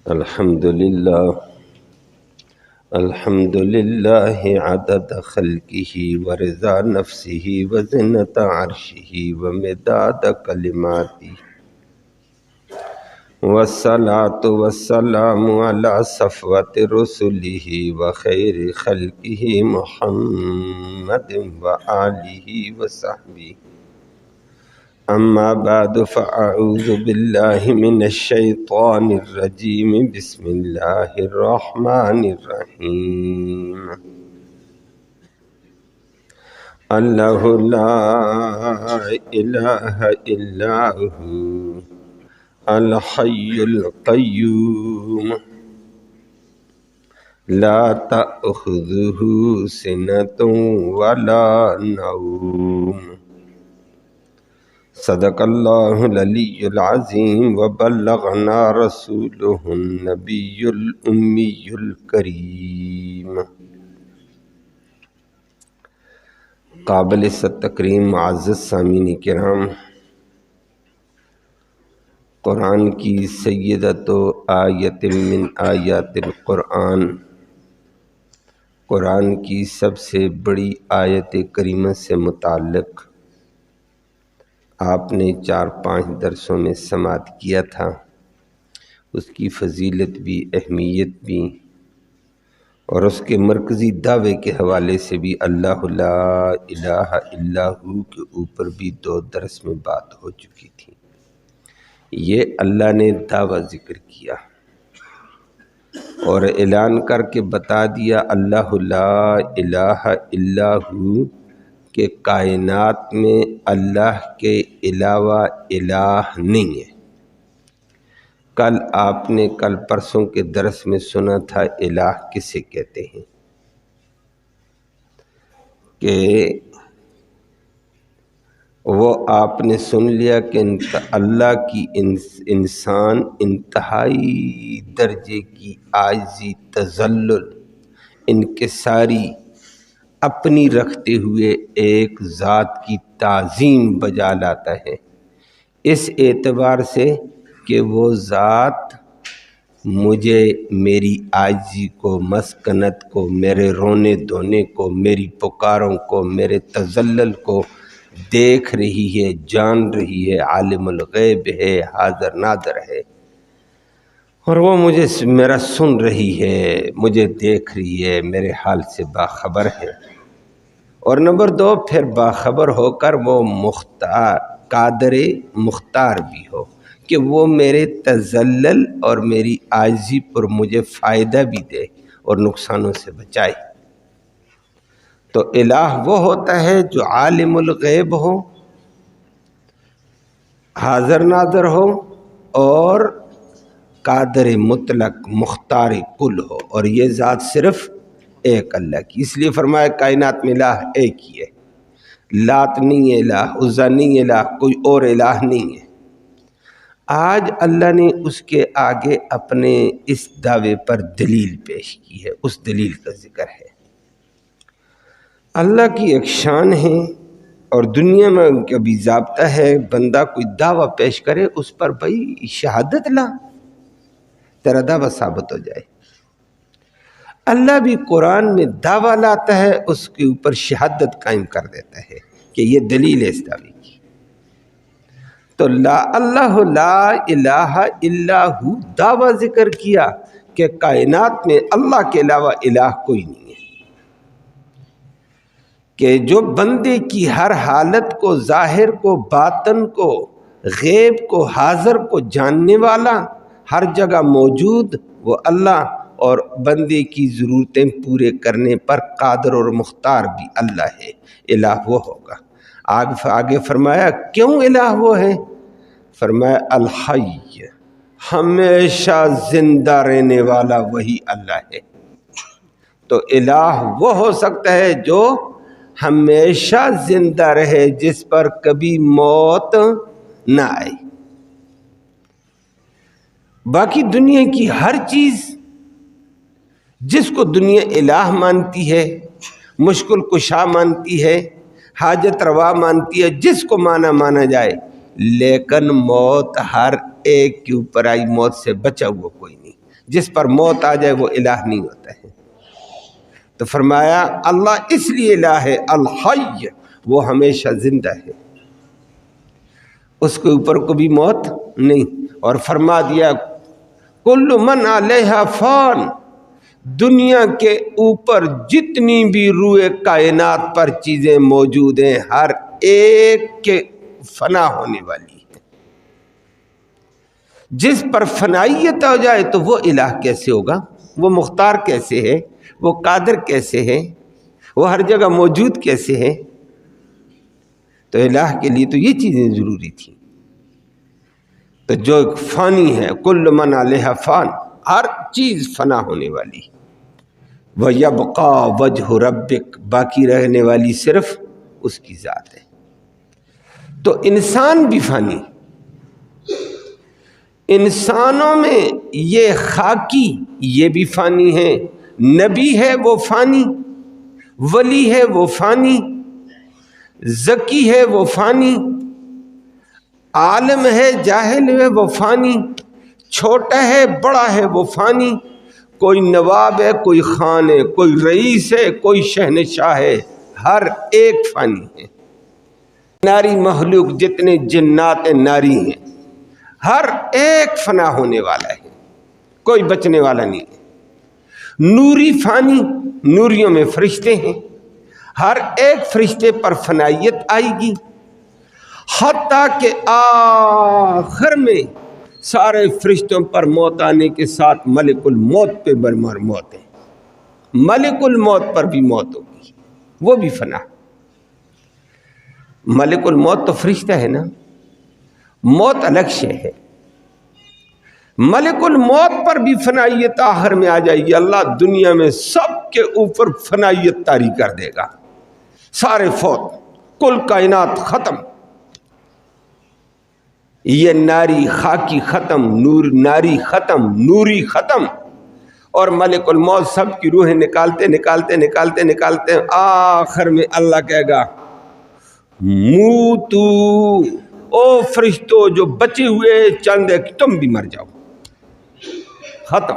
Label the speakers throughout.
Speaker 1: الحمد للہ عدد خلقہ ورضا نفسہ وزنة عرشہ ومداد کلماتہ والصلاة والسلام علی صفوة رسلہ وخیر خلقہ محمد وآلہ وصحبہ اما بعد فاعوذ باللہ من الشیطان الرجیم بسم اللہ الرحمن الرحیم اللہ لا الہ الا ہو الحی القیوم لا تأخذہ سنۃ ولا نوم صدق اللہ العلی العظیم وبلغنا رسولہ النبی الامی الکریم۔ قابل تکریم معزز سامعین کرام، قرآن کی سیدۃ آیت من آیات القرآن، قرآن کی سب سے بڑی آیت کریمہ سے متعلق آپ نے 4-5 درسوں میں سماعت کیا تھا۔ اس کی فضیلت بھی، اہمیت بھی، اور اس کے مرکزی دعوے کے حوالے سے بھی اللہ لا الہ الا ہو کے اوپر بھی 2 درس میں بات ہو چکی تھی۔ یہ اللہ نے دعویٰ ذکر کیا اور اعلان کر کے بتا دیا اللہ لا الہ الا ہو کہ کائنات میں اللہ کے علاوہ الہ نہیں ہے۔ آپ نے کل پرسوں کے درس میں سنا تھا الہ کسے کہتے ہیں، کہ وہ آپ نے سن لیا کہ اللہ کی انسان انتہائی درجے کی عاجزی، تذلل، انکساری اپنی رکھتے ہوئے ایک ذات کی تعظیم بجا لاتا ہے، اس اعتبار سے کہ وہ ذات مجھے، میری عاجزی کو، مسکنت کو، میرے رونے دھونے کو، میری پکاروں کو، میرے تذلل کو دیکھ رہی ہے، جان رہی ہے، عالم الغیب ہے، حاضر ناظر ہے، اور وہ مجھے میرا سن رہی ہے، مجھے دیکھ رہی ہے، میرے حال سے باخبر ہے۔ اور نمبر 2، پھر باخبر ہو کر وہ قادر مختار بھی ہو کہ وہ میرے تذلل اور میری عاجزی پر مجھے فائدہ بھی دے اور نقصانوں سے بچائے۔ تو الہ وہ ہوتا ہے جو عالم الغیب ہو، حاضر ناظر ہو، اور قادر مطلق، مختار کل ہو، اور یہ ذات صرف ایک اللہ کی۔ اس لیے فرمایا کائنات میں الہ ایک ہی ہے، لات نہیں ہے الہ، عزیٰ نہیں ہے الہ، کوئی اور الہ نہیں ہے۔ آج اللہ نے اس کے آگے اپنے اس دعوے پر دلیل پیش کی ہے، اس دلیل کا ذکر ہے۔ اللہ کی ایک شان ہے، اور دنیا میں ان کا بھی ضابطہ ہے، بندہ کوئی دعویٰ پیش کرے اس پر بھائی شہادت لا، تیرا دعویٰ ثابت ہو جائے۔ اللہ بھی قرآن میں دعویٰ لاتا ہے، اس کے اوپر شہادت قائم کر دیتا ہے کہ یہ دلیل ہے اس دعوے کی۔ تو اللہ لا الہ الا ہو دعویٰ ذکر کیا کہ کائنات میں اللہ کے علاوہ الہ کوئی نہیں ہے، کہ جو بندے کی ہر حالت کو، ظاہر کو، باطن کو، غیب کو، حاضر کو جاننے والا، ہر جگہ موجود وہ اللہ، اور بندے کی ضرورتیں پورے کرنے پر قادر اور مختار بھی اللہ ہے۔ الہ وہ ہوگا۔ آگے فرمایا کیوں الہ وہ ہے؟ فرمایا الحی، ہمیشہ زندہ رہنے والا وہی اللہ ہے۔ تو الہ وہ ہو سکتا ہے جو ہمیشہ زندہ رہے، جس پر کبھی موت نہ آئے۔ باقی دنیا کی ہر چیز جس کو دنیا الہ مانتی ہے، مشکل کشا مانتی ہے، حاجت روا مانتی ہے، جس کو مانا جائے، لیکن موت ہر ایک کے اوپر آئی، موت سے بچا ہوا کوئی نہیں۔ جس پر موت آ جائے وہ الہ نہیں ہوتا ہے۔ تو فرمایا اللہ اس لیے الہ ہے الحی، وہ ہمیشہ زندہ ہے، اس کے اوپر کبھی موت نہیں۔ اور فرما دیا کل من علیہا فان، دنیا کے اوپر جتنی بھی روئے کائنات پر چیزیں موجود ہیں ہر ایک کے فنا ہونے والی ہے۔ جس پر فنائیت ہو جائے تو وہ الہ کیسے ہوگا، وہ مختار کیسے ہے، وہ قادر کیسے ہے، وہ ہر جگہ موجود کیسے ہے؟ تو الہ کے لیے تو یہ چیزیں ضروری تھیں۔ تو جو فانی ہے کل من علیہا فان، ہر چیز فنا ہونے والی، وَيَبْقَى وَجْهُ رَبِّكَ، باقی رہنے والی صرف اس کی ذات ہے۔ تو انسان بھی فانی، انسانوں میں یہ خاکی یہ بھی فانی ہے، نبی ہے وہ فانی، ولی ہے وہ فانی، ذکی ہے وہ فانی، عالم ہے جاہل ہے وہ فانی، چھوٹا ہے بڑا ہے وہ فانی، کوئی نواب ہے کوئی خان ہے، کوئی رئیس ہے کوئی شہنشاہ ہے، ہر ایک فانی ہے۔ ناری مخلوق جتنے جنات ناری ہیں ہر ایک فنا ہونے والا ہے، کوئی بچنے والا نہیں ہے۔ نوری فانی، نوریوں میں فرشتے ہیں، ہر ایک فرشتے پر فنائیت آئے گی، حتیٰ کہ آخر میں سارے فرشتوں پر موت آنے کے ساتھ ملک الموت پہ برمار موت ہے، ملک الموت پر بھی موت ہوگی، وہ بھی فنا۔ ملک الموت تو فرشتہ ہے نا، موت الگ شے ہے۔ ملک الموت پر بھی فنائیت آخر میں آ جائے گی، اللہ دنیا میں سب کے اوپر فنائیت طاری کر دے گا، سارے فوت، کل کائنات ختم، یہ ناری خاکی ختم، نور ناری ختم، نوری ختم، اور ملک الموت سب کی روحیں نکالتے نکالتے نکالتے نکالتے آخر میں اللہ کہے گا موتو، او فرشتو جو بچے ہوئے چند ایک تم بھی مر جاؤ، ختم،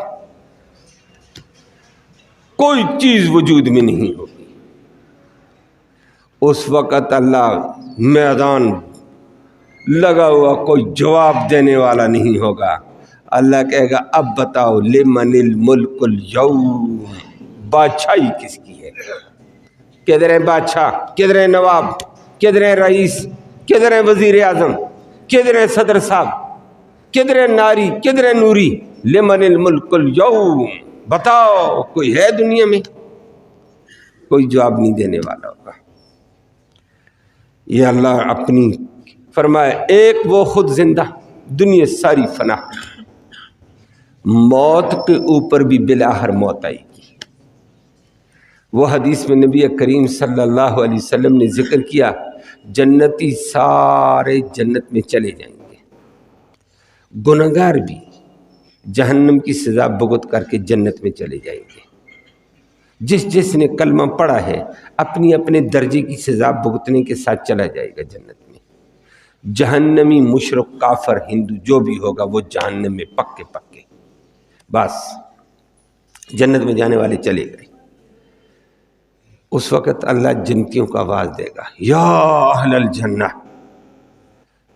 Speaker 1: کوئی چیز وجود میں نہیں ہوگی۔ اس وقت اللہ میدان لگا ہوا، کوئی جواب دینے والا نہیں ہوگا۔ اللہ کہے گا اب بتاؤ لمن الملک اليوم، بادشاہی کس کی ہے؟ کدھر ہے بادشاہ، کدھر ہے نواب، کدھر ہے رئیس، کدھر ہے وزیر اعظم، کدھر ہے صدر صاحب، کدھر ہے ناری، کدھر ہے نوری؟ لمن الملک اليوم، بتاؤ کوئی ہے دنیا میں؟ کوئی جواب نہیں دینے والا ہوگا۔ یہ اللہ اپنی فرمائے ایک وہ خود زندہ، دنیا ساری فنا، موت کے اوپر بھی بالآخر موت آئے گی۔ وہ حدیث میں نبی کریم صلی اللہ علیہ وسلم نے ذکر کیا، جنتی سارے جنت میں چلے جائیں گے، گنہگار بھی جہنم کی سزا بھگت کر کے جنت میں چلے جائیں گے۔ جس نے کلمہ پڑھا ہے اپنی اپنے درجے کی سزا بھگتنے کے ساتھ چلا جائے گا جنت میں۔ جہنمی مشرک کافر ہندو جو بھی ہوگا وہ جہنم میں پکے پکے، بس جنت میں جانے والے چلے گئے۔ اس وقت اللہ جنتیوں کا آواز دے گا یا اہل الجنہ،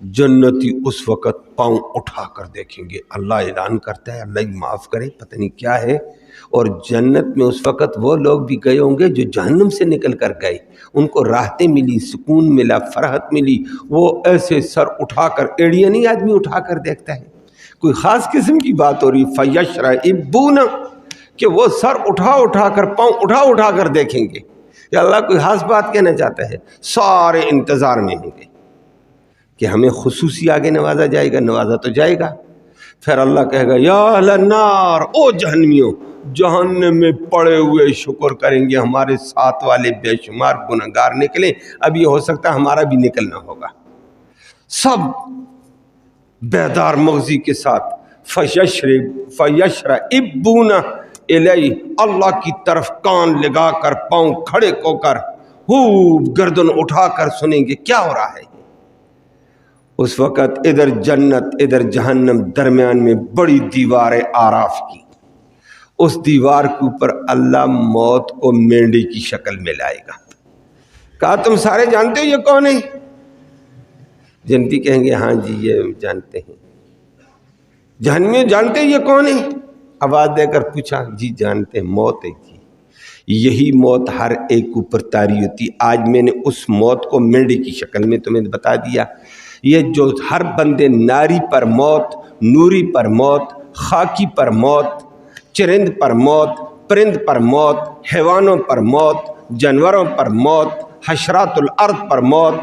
Speaker 1: جنتی اس وقت پاؤں اٹھا کر دیکھیں گے، اللہ اعلان کرتا ہے اللہ ہی معاف کرے پتہ نہیں کیا ہے۔ اور جنت میں اس وقت وہ لوگ بھی گئے ہوں گے جو جہنم سے نکل کر گئے، ان کو راحتیں ملی، سکون ملا، فرحت ملی، وہ ایسے سر اٹھا کر، ایڑیاں نہیں آدمی اٹھا کر دیکھتا ہے، کوئی خاص قسم کی بات ہو رہی، فیشرئبون، کہ وہ سر اٹھا کر پاؤں اٹھا کر دیکھیں گے۔ یا اللہ کوئی خاص بات کہنا چاہتا ہے؟ سارے انتظار میں ہوں گے کہ ہمیں خصوصی آگے نوازا جائے گا، نوازا تو جائے گا۔ پھر اللہ کہے گا یا اہل النار، او جہنمیوں، جہنم میں پڑے ہوئے شکر کریں گے ہمارے ساتھ والے بے شمار گنہگار نکلے، اب یہ ہو سکتا ہے ہمارا بھی نکلنا ہوگا۔ سب بیدار مغزی کے ساتھ فیشرئبون الیہ، اللہ کی طرف کان لگا کر پاؤں کھڑے کو کر خوب گردن اٹھا کر سنیں گے کیا ہو رہا ہے۔ اس وقت ادھر جنت ادھر جہنم، درمیان میں بڑی دیوار آراف کی، اس دیوار کے اوپر اللہ موت کو مینڈے کی شکل میں لائے گا۔ کہا تم سارے جانتے ہو یہ کون ہے؟ جنتی کہیں گے ہاں جی یہ جانتے ہیں۔ جہنمی جانتے ہیں یہ کون ہے؟ آواز دے کر پوچھا جی جانتے ہیں، موت ہے جی۔ یہی موت ہر ایک اوپر طاری ہوتی۔ آج میں نے اس موت کو مینڈے کی شکل میں تمہیں بتا دیا۔ یہ جو ہر بندے ناری پر موت، نوری پر موت، خاکی پر موت، چرند پر موت، پرند پر موت، حیوانوں پر موت، جانوروں پر موت، حشرات الارض پر موت،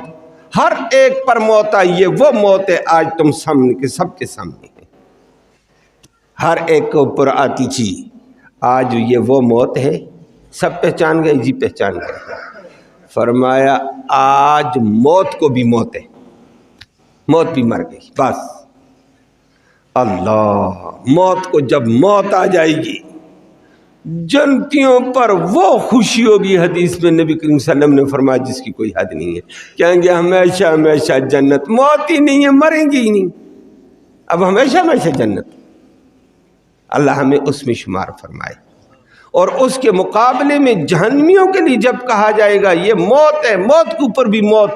Speaker 1: ہر ایک پر موت آئی۔ یہ وہ موت ہے آج تم سامنے کے سب کے سامنے ہے، ہر ایک کے اوپر آتی تھی۔ آج یہ وہ موت ہے، سب پہچان گئے جی پہچان گئے۔ فرمایا آج موت کو بھی موت ہے، موت بھی مر گئی بس۔ اللہ، موت کو جب موت آ جائے گی جنتیوں پر وہ خوشی ہوگی، حدیث میں نبی کریم صلی اللہ علیہ وسلم نے فرمایا جس کی کوئی حد نہیں ہے۔ کہیں گے ہمیشہ ہمیشہ جنت، موت ہی نہیں ہے، مریں گی ہی نہیں، اب ہمیشہ ہمیشہ جنت۔ اللہ ہمیں اس میں شمار فرمائے۔ اور اس کے مقابلے میں جہنمیوں کے لیے جب کہا جائے گا یہ موت ہے، موت کے اوپر بھی موت،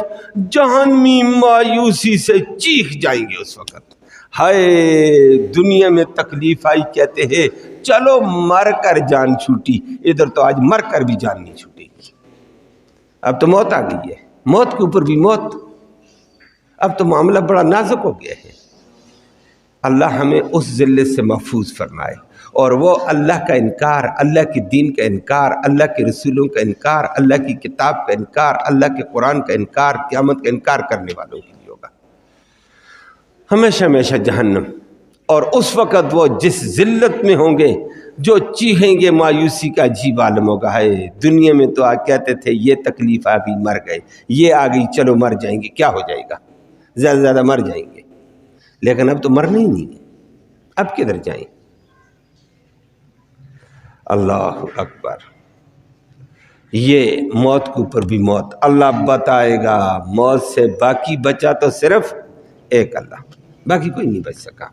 Speaker 1: جہنمی مایوسی سے چیخ جائیں گے اس وقت، ہائے دنیا میں تکلیف آئی، کہتے ہیں چلو مر کر جان چھوٹی، ادھر تو آج مر کر بھی جان نہیں چھوٹے گی۔ اب تو موت آ گئی ہے، موت کے اوپر بھی موت، اب تو معاملہ بڑا نازک ہو گیا ہے۔ اللہ ہمیں اس ذلت سے محفوظ فرمائے۔ اور وہ اللہ کا انکار، اللہ کے دین کا انکار، اللہ کے رسولوں کا انکار، اللہ کی کتاب کا انکار، اللہ کے قرآن کا انکار، قیامت کا انکار کرنے والوں کے لیے ہوگا ہمیشہ ہمیشہ جہنم۔ اور اس وقت وہ جس ذلت میں ہوں گے، جو چیخیں گے مایوسی کا عجیب عالم ہوگا۔ ہے دنیا میں تو کہتے تھے یہ تکلیف آ گئی مر گئے، یہ آ گئی چلو مر جائیں گے، کیا ہو جائے گا، زیادہ زیادہ مر جائیں گے، لیکن اب تو مرنا ہی نہیں ہے، اب کدھر جائیں؟ اللہ اکبر۔ یہ موت کے اوپر بھی موت، اللہ بتائے گا موت سے باقی بچا تو صرف ایک اللہ، باقی کوئی نہیں بچ سکا،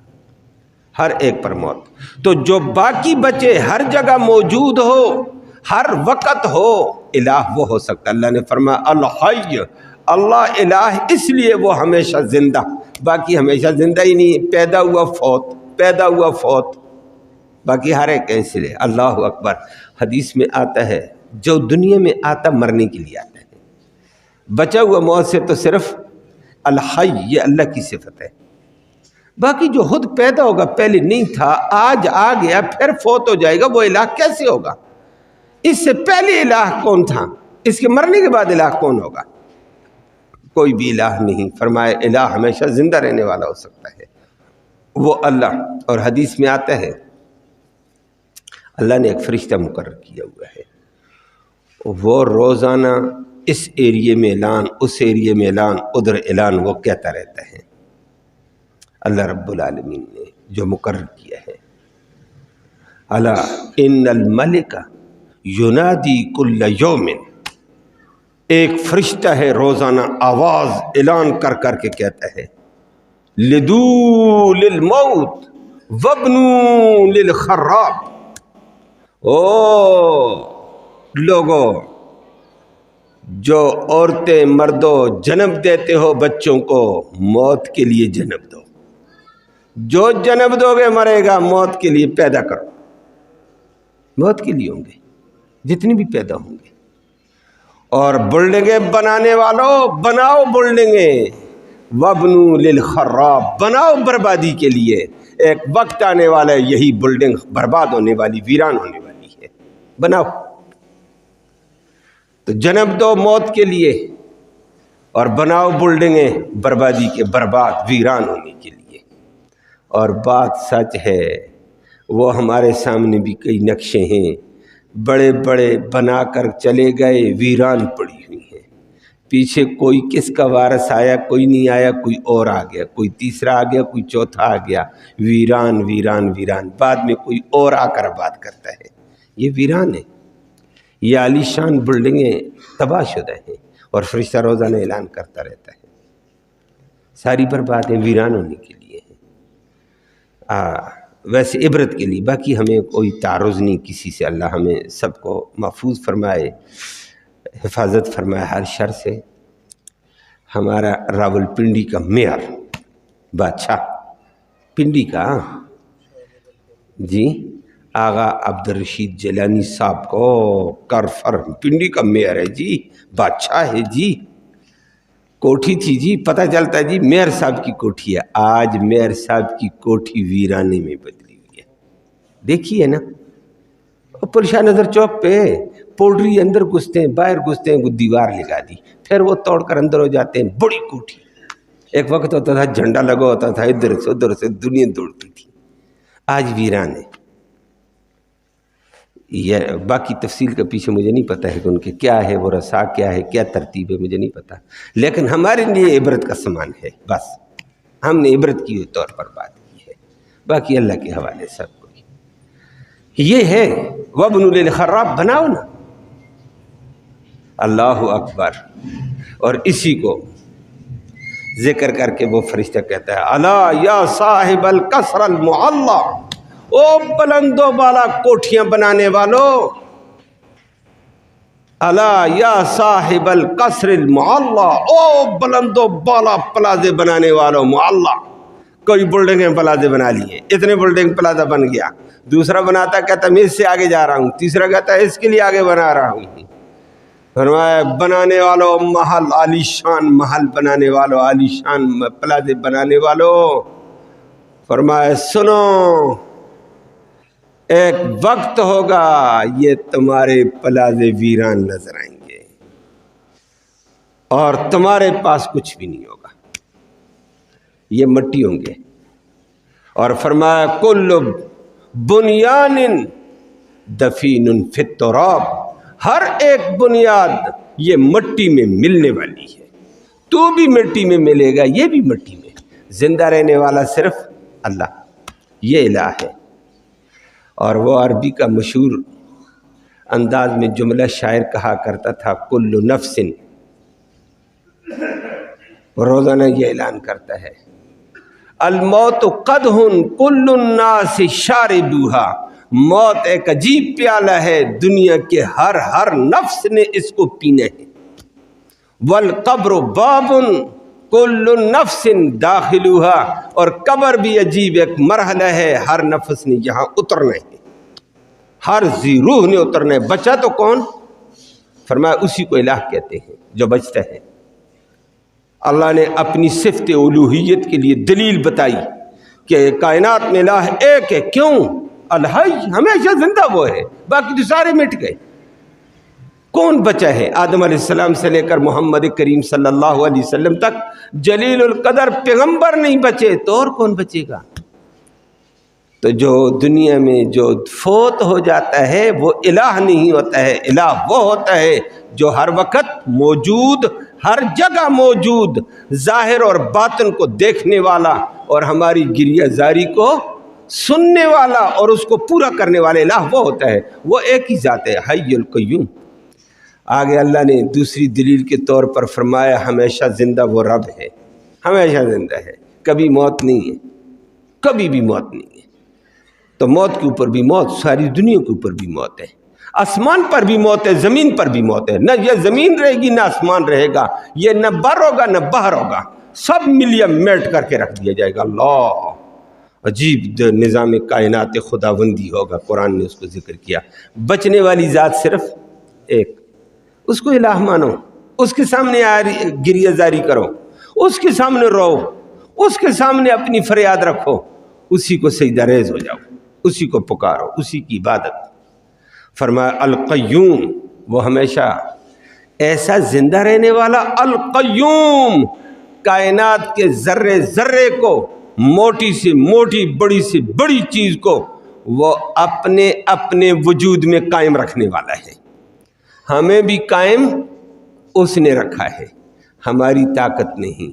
Speaker 1: ہر ایک پر موت۔ تو جو باقی بچے ہر جگہ موجود ہو، ہر وقت ہو، الہ وہ ہو سکتا۔ اللہ نے فرمایا الحی، اللہ الہ اس لیے وہ ہمیشہ زندہ، باقی ہمیشہ زندہ ہی نہیں، پیدا ہوا فوت، پیدا ہوا فوت، باقی ہر ایک اس لیے۔ اللہ اکبر۔ حدیث میں آتا ہے جو دنیا میں آتا مرنے کے لیے آتا ہے، بچا ہوا موت سے تو صرف الحی، یہ اللہ کی صفت ہے۔ باقی جو خود پیدا ہوگا، پہلے نہیں تھا آج آ گیا پھر فوت ہو جائے گا، وہ الہ کیسے ہوگا؟ اس سے پہلے الہ کون تھا؟ اس کے مرنے کے بعد الہ کون ہوگا؟ کوئی بھی الہ نہیں۔ فرمائے الہ ہمیشہ زندہ رہنے والا ہو سکتا ہے، وہ اللہ۔ اور حدیث میں آتا ہے اللہ نے ایک فرشتہ مقرر کیا ہوا ہے، وہ روزانہ اس ایریے میں اعلان، اس ایریے میں اعلان، ادھر اعلان، وہ کہتا رہتا ہے۔ اللہ رب العالمین نے جو مقرر کیا ہے، الا ان الملک ینادی کل یوم، ایک فرشتہ ہے روزانہ آواز اعلان کر کر کے کہتا ہے لدو للموت وابنو للخراب، او لوگو جو عورتیں مردوں جنم دیتے ہو بچوں کو، موت کے لیے جنم دو، جو جنم دو گے مرے گا، موت کے لیے پیدا کرو، موت کے لیے ہوں گے جتنی بھی پیدا ہوں گے۔ اور بلڈنگیں بنانے والوں بناؤ بلڈنگیں، وابنو للخراب، بناؤ بربادی کے لیے، ایک وقت آنے والا ہے یہی بلڈنگ برباد ہونے والی، ویران ہونے والی ہے، بناؤ۔ تو جنم دو موت کے لیے اور بناؤ بلڈنگیں بربادی کے، برباد ویران ہونے کے لیے۔ اور بات سچ ہے، وہ ہمارے سامنے بھی کئی نقشے ہیں، بڑے بڑے بنا کر چلے گئے، ویران پڑی ہوئی ہیں، پیچھے کوئی کس کا وارث آیا، کوئی نہیں آیا، کوئی اور آ گیا، کوئی تیسرا آ گیا، کوئی چوتھا آ گیا، ویران ویران ویران، بعد میں کوئی اور آ کر آباد کرتا ہے، یہ ویران ہے، یہ عالی شان بلڈنگیں تباہ شدہ ہیں، اور فرشتہ روزانہ اعلان کرتا رہتا ہے ساری بربادیں ویران ہونے کے لیے ہیں۔ ویسے عبرت کے لیے، باقی ہمیں کوئی تعارض نہیں کسی سے. اللہ ہمیں سب کو محفوظ فرمائے، حفاظت فرمائے ہر شر سے. ہمارا راول پنڈی کا میئر بادشاہ پنڈی کا جی آغا عبدالرشید جیلانی صاحب کو کرفر پنڈی کا میئر ہے جی، بادشاہ ہے جی. کوٹھی تھی جی، پتہ چلتا ہے جی میئر صاحب کی کوٹھی ہے. آج میئر صاحب کی کوٹھی ویرانے میں بدلی ہوئی ہے. دیکھیے نا، پرشاہ نظر چوک پہ پولٹری اندر گھستے ہیں، باہر گھستے ہیں، دیوار لگا دی، پھر وہ توڑ کر اندر ہو جاتے ہیں. بڑی کوٹھی، ایک وقت ہوتا تھا جھنڈا لگا ہوتا تھا، ادھر سے ادھر سے دنیا دوڑتی تھی. آج ویران ہے. یہ باقی تفصیل کا پیچھے مجھے نہیں پتہ ہے کہ ان کے کیا ہے، وہ رسا کیا ہے، کیا ترتیب ہے، مجھے نہیں پتہ، لیکن ہمارے لیے عبرت کا سامان ہے. بس ہم نے عبرت کی طور پر بات کی ہے، باقی اللہ کے حوالے سب کو. یہ ہے وَابْنُوا لِلْخَرَّابِ، بناؤ نا. اللہ اکبر. اور اسی کو ذکر کر کے وہ فرشتہ کہتا ہے الا یا صاحب القصر المعلا، او بلند و بالا کوٹھیاں بنانے والو، الا یا صاحب القصر المعلا، او بلند و بالا پلازے بنانے والو. معلا کوئی بلڈنگیں پلازے بنا لیے، اتنے بلڈنگ پلازہ بن گیا. دوسرا بناتا کہتا میں اس سے آگے جا رہا ہوں، تیسرا کہتا ہے اس کے لیے آگے بنا رہا ہوں. فرمایا بنانے والو محل، عالی شان محل بنانے والو، عالی شان پلازے بنانے والو، فرمایا سنو ایک وقت ہوگا یہ تمہارے پلازے ویران نظر آئیں گے اور تمہارے پاس کچھ بھی نہیں ہوگا، یہ مٹی ہوں گے. اور فرمایا کل بنیان دفین فی التراب، ہر ایک بنیاد یہ مٹی میں ملنے والی ہے. تو بھی مٹی میں ملے گا، یہ بھی مٹی میں. زندہ رہنے والا صرف اللہ، یہ الہ ہے. اور وہ عربی کا مشہور انداز میں جملہ شاعر کہا کرتا تھا کل نفس، روزانہ یہ اعلان کرتا ہے الموت قدح کل الناس شاربوها، موت ایک عجیب پیالہ ہے، دنیا کے ہر نفس نے اس کو پینا ہے. والقبر باب کل نفس داخلوها، اور قبر بھی عجیب ایک مرحلہ ہے، ہر نفس نے یہاں اترنا ہے، ہر ذی روح نے اترنا ہے. بچا تو کون؟ فرمایا اسی کو الہ کہتے ہیں جو بچتا ہے. اللہ نے اپنی صفت الوہیت کے لیے دلیل بتائی کہ کائنات میں الہ ایک ہے. کیوں؟ الحی، ہمیشہ زندہ وہ ہے، باقی تو سارے مٹ گئے. کون بچا ہے؟ آدم علیہ السلام سے لے کر محمد کریم صلی اللہ علیہ وسلم تک جلیل القدر پیغمبر نہیں بچے تو اور کون بچے گا؟ تو جو دنیا میں جو فوت ہو جاتا ہے وہ الہ نہیں ہوتا ہے. الہ وہ ہوتا ہے جو ہر وقت موجود، ہر جگہ موجود، ظاہر اور باطن کو دیکھنے والا اور ہماری گریہ زاری کو سننے والا اور اس کو پورا کرنے والا الہ وہ ہوتا ہے. وہ ایک ہی ذات ہے، حی القیوم. آگے اللہ نے دوسری دلیل کے طور پر فرمایا ہمیشہ زندہ وہ رب ہے، ہمیشہ زندہ ہے، کبھی موت نہیں ہے، کبھی بھی موت نہیں ہے. تو موت کے اوپر بھی موت، ساری دنیا کے اوپر بھی موت ہے. آسمان پر بھی موت ہے، زمین پر بھی موت ہے. نہ یہ زمین رہے گی نہ آسمان رہے گا، یہ نہ بر ہوگا نہ باہر ہوگا، سب ملیا میٹ کر کے رکھ دیا جائے گا. اللہ عجیب نظام کائنات خداوندی ہوگا. قرآن نے اس کو ذکر کیا. بچنے والی ذات صرف ایک، اس کو الہ مانو، اس کے سامنے گریہ زاری کرو، اس کے سامنے رو، اس کے سامنے اپنی فریاد رکھو، اسی کو سجدہ ریز ہو جاؤ، اسی کو پکارو، اسی کی عبادت. فرمایا القیوم، وہ ہمیشہ ایسا زندہ رہنے والا. القیوم، کائنات کے ذرے ذرے کو، موٹی سے موٹی، بڑی سے بڑی چیز کو وہ اپنے اپنے وجود میں قائم رکھنے والا ہے. ہمیں بھی قائم اس نے رکھا ہے، ہماری طاقت نہیں.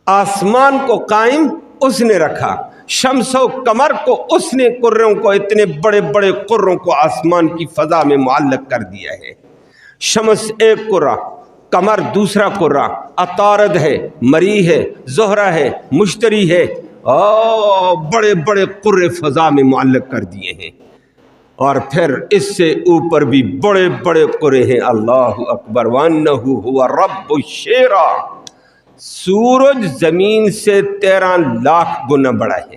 Speaker 1: آسمان کو قائم اس نے رکھا، شمس و قمر کو اس نے قروں کو، اتنے بڑے بڑے قروں کو آسمان کی فضا میں معلق کر دیا ہے. شمس ایک قرہ، قمر دوسرا قرہ، عطارد ہے، مری ہے، زہرہ ہے، مشتری ہے، بڑے بڑے قرے فضا میں معلق کر دیے ہیں، اور پھر اس سے اوپر بھی بڑے بڑے قرے ہیں۔ اللہ اکبر وانہ ہوا رب الشعرا، سورج زمین سے 13 لاکھ گنا بڑا ہے،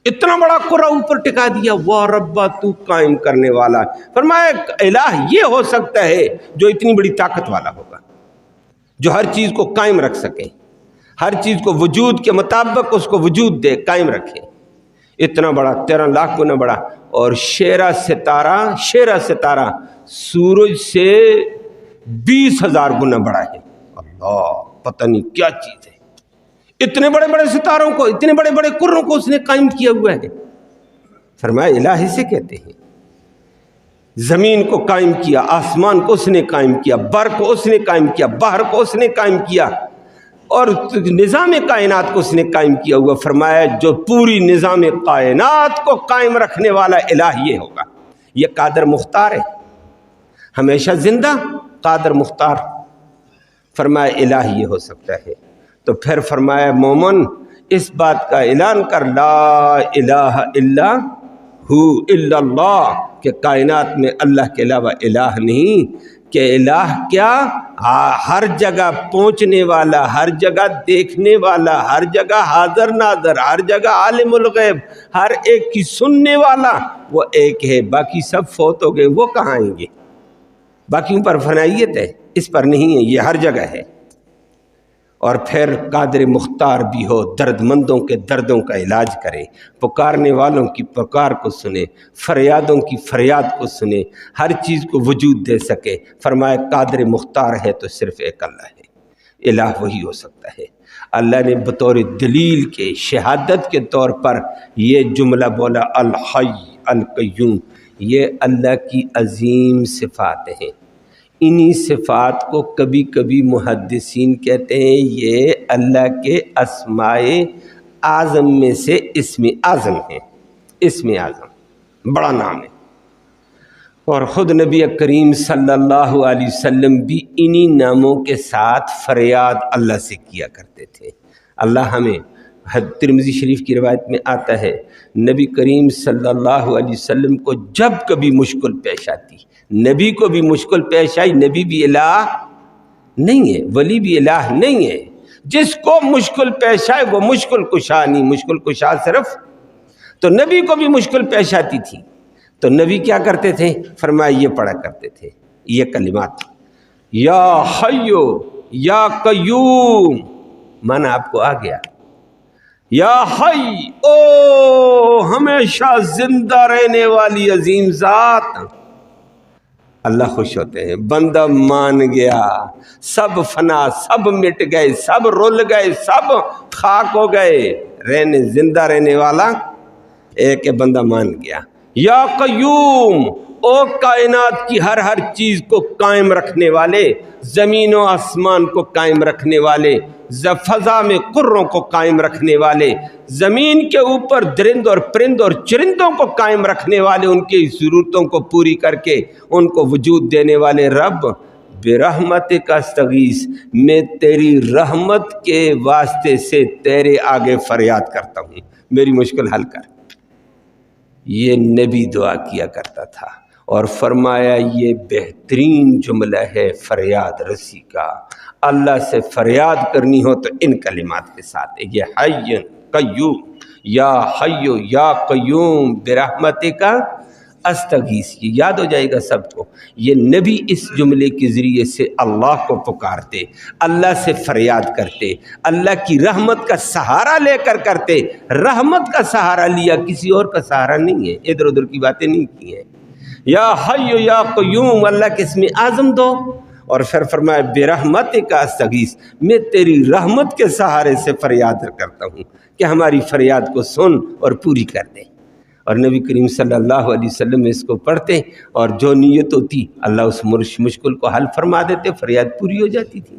Speaker 1: اتنا بڑا قرہ اوپر ٹکا دیا۔ واہ ربا تو قائم کرنے والا، فرمایا الہ یہ ہو سکتا ہے جو اتنی بڑی طاقت والا ہوگا، جو ہر چیز کو قائم رکھ سکے، ہر چیز کو وجود کے مطابق اس کو وجود دے، قائم رکھے، اتنا بڑا 13 لاکھ گنا بڑا۔ اور شیرہ ستارہ سورج سے 20,000 گنا بڑا ہے۔ اللہ، پتہ نہیں کیا چیز ہے، اتنے بڑے بڑے ستاروں کو، اتنے بڑے بڑے قروں کو اس نے قائم کیا ہوا ہے۔ فرمایا الہ اسے کہتے ہیں۔ زمین کو قائم کیا، آسمان کو اس نے قائم کیا، بر کو اس نے قائم کیا، بحر کو اس نے قائم کیا، اور نظام کائنات کو اس نے قائم کیا ہوا۔ فرمایا جو پوری نظام کائنات کو قائم رکھنے والا الہ یہ ہوگا، یہ قادر مختار ہے، ہمیشہ زندہ قادر مختار۔ فرمایا الہ یہ ہو سکتا ہے۔ تو پھر فرمایا مومن اس بات کا اعلان کر، لا الہ الا ہو الا اللہ، کہ کائنات میں اللہ کے علاوہ الہ نہیں، کہ الہ کیا، ہر جگہ پہنچنے والا، ہر جگہ دیکھنے والا، ہر جگہ حاضر ناظر، ہر جگہ عالم الغیب، ہر ایک کی سننے والا وہ ایک ہے۔ باقی سب فوت ہو گئے، وہ کہاں آئیں گے؟ باقیوں پر فنائیت ہے، اس پر نہیں ہے، یہ ہر جگہ ہے۔ اور پھر قادر مختار بھی ہو، درد مندوں کے دردوں کا علاج کرے، پکارنے والوں کی پکار کو سنے، فریادوں کی فریاد کو سنے، ہر چیز کو وجود دے سکے۔ فرمایا قادر مختار ہے تو صرف ایک اللہ ہے، الہ وہی ہو سکتا ہے۔ اللہ نے بطور دلیل کے، شہادت کے طور پر یہ جملہ بولا، الحی القیوم، یہ اللہ کی عظیم صفات ہیں۔ انہی صفات کو کبھی کبھی محدثین کہتے ہیں یہ اللہ کے اسماء اعظم میں سے اسم اعظم ہے، اسم اعظم بڑا نام ہے۔ اور خود نبی کریم صلی اللہ علیہ وسلم بھی انہی ناموں کے ساتھ فریاد اللہ سے کیا کرتے تھے۔ اللہ ہمیں، ترمذی شریف کی روایت میں آتا ہے، نبی کریم صلی اللہ علیہ وسلم کو جب کبھی مشکل پیش آتی، نبی کو بھی مشکل پیش آئی، نبی بھی الہ نہیں ہے، ولی بھی الہ نہیں ہے، جس کو مشکل پیش آئے وہ مشکل کشا نہیں، مشکل کشا صرف، تو نبی کو بھی مشکل پیش آتی تھی، تو نبی کیا کرتے تھے؟ فرمایا یہ پڑھا کرتے تھے یہ کلمات، یا حیو یا قیوم، مانا آپ کو آ گیا، یا حی، او ہمیشہ زندہ رہنے والی عظیم ذات۔ اللہ خوش ہوتے ہیں، بندہ مان گیا، سب فنا، سب مٹ گئے، سب رول گئے، سب خاک ہو گئے، رہنے زندہ رہنے والا ایک بندہ مان گیا۔ یا قیوم، او کائنات کی ہر چیز کو قائم رکھنے والے، زمین و آسمان کو قائم رکھنے والے، فضا میں قروں کو قائم رکھنے والے، زمین کے اوپر درند اور پرند اور چرندوں کو قائم رکھنے والے، ان کی ضرورتوں کو پوری کر کے ان کو وجود دینے والے رب، برحمتک استغیث، میں تیری رحمت کے واسطے سے تیرے آگے فریاد کرتا ہوں، میری مشکل حل کر۔ یہ نبی دعا کیا کرتا تھا، اور فرمایا یہ بہترین جملہ ہے فریاد رسی کا۔ اللہ سے فریاد کرنی ہو تو ان کلمات کے ساتھ، یہ حی قیوم، یا حی یا قیوم برحمتک استغیث، یہ یاد ہو جائے گا سب کو۔ یہ نبی اس جملے کے ذریعے سے اللہ کو پکارتے، اللہ سے فریاد کرتے، اللہ کی رحمت کا سہارا لے کر کرتے۔ رحمت کا سہارا لیا، کسی اور کا سہارا نہیں ہے، ادھر ادھر کی باتیں نہیں کی ہیں۔ یا حی یا قیوم، اللہ کے اسم اعظم دو، اور پھر فرمایا برحمتک استغیث، میں تیری رحمت کے سہارے سے فریاد کرتا ہوں کہ ہماری فریاد کو سن اور پوری کر دے۔ اور نبی کریم صلی اللہ علیہ وسلم اس کو پڑھتے، اور جو نیت ہوتی اللہ اس مشکل کو حل فرما دیتے، فریاد پوری ہو جاتی تھی۔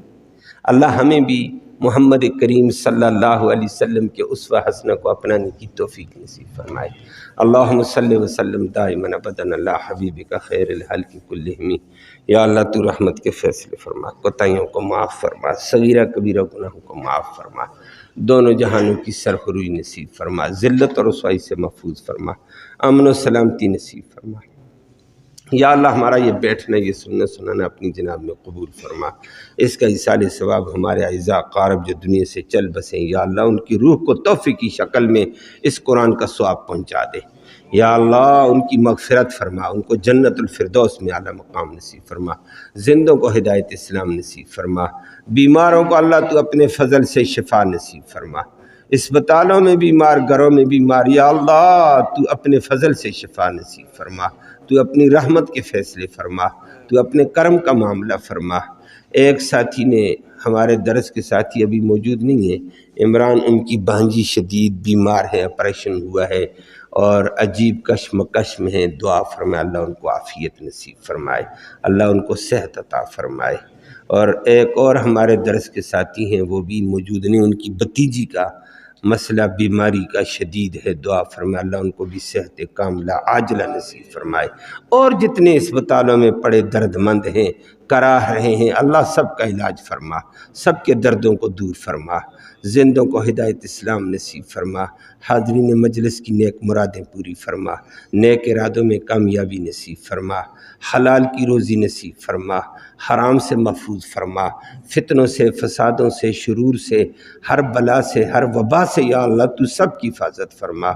Speaker 1: اللہ ہمیں بھی محمد کریم صلی اللہ علیہ وسلم کے اسوہ حسنہ کو اپنانے کی توفیق نصیب فرمائے۔ اللہم صلی وسلم دائما ابدا علی حبیبک خیر الخلق کلہم۔ یا اللہ تو رحمت کے فیصلے فرما، کوتاہیوں کو معاف فرما، صغیرہ کبیرہ گناہوں کو معاف فرما۔ دونوں جہانوں کی سرخروئی نصیب فرما، ذلت اور رسوائی سے محفوظ فرما، امن و سلامتی نصیب فرما۔ یا اللہ ہمارا یہ بیٹھنا، یہ سننا سنانا اپنی جناب میں قبول فرما، اس کا ایصال ثواب ہمارے اعزاء اقارب جو دنیا سے چل بسیں، یا اللہ ان کی روح کو تحفے کی شکل میں اس قرآن کا ثواب پہنچا دے۔ یا اللہ ان کی مغفرت فرما، ان کو جنت الفردوس میں اعلیٰ مقام نصیب فرما، زندوں کو ہدایت اسلام نصیب فرما، بیماروں کو اللہ تو اپنے فضل سے شفا نصیب فرما، اسپتالوں میں بیمار، گھروں میں بیمار، یا اللہ تو اپنے فضل سے شفا نصیب فرما، تو اپنی رحمت کے فیصلے فرما، تو اپنے کرم کا معاملہ فرما۔ ایک ساتھی نے، ہمارے درس کے ساتھی ابھی موجود نہیں ہیں، عمران، ان کی بھانجی شدید بیمار ہے، آپریشن ہوا ہے اور عجیب کشمکش میں ہیں، دعا فرمائے اللہ ان کو عافیت نصیب فرمائے، اللہ ان کو صحت عطا فرمائے۔ اور ایک اور ہمارے درس کے ساتھی ہیں، وہ بھی موجود نہیں، ان کی بھتیجی کا مسئلہ بیماری کا شدید ہے، دعا فرمائے اللہ ان کو بھی صحت کاملہ عاجلہ نصیب فرمائے۔ اور جتنے اسپتالوں میں پڑے درد مند ہیں، کراہ رہے ہیں، اللہ سب کا علاج فرما، سب کے دردوں کو دور فرما، زندوں کو ہدایت اسلام نصیب فرما، حاضرین مجلس کی نیک مرادیں پوری فرما، نیک ارادوں میں کامیابی نصیب فرما، حلال کی روزی نصیب فرما، حرام سے محفوظ فرما، فتنوں سے، فسادوں سے، شرور سے، ہر بلا سے، ہر وبا سے، یا اللہ تو سب کی حفاظت فرما،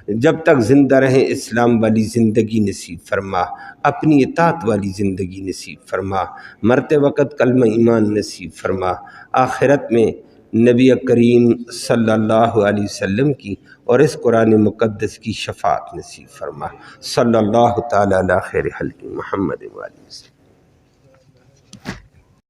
Speaker 1: جب تک زندہ رہیں اسلام والی زندگی نصیب فرما، اپنی اطاعت والی زندگی نصیب فرما، مرتے وقت کلمہ ایمان نصیب فرما، آخرت میں نبی کریم صلی اللہ علیہ وسلم کی اور اس قرآن مقدس کی شفاعت نصیب فرما، صلی اللہ تعالی علی خیر خلق محمد وآلہ وسلم۔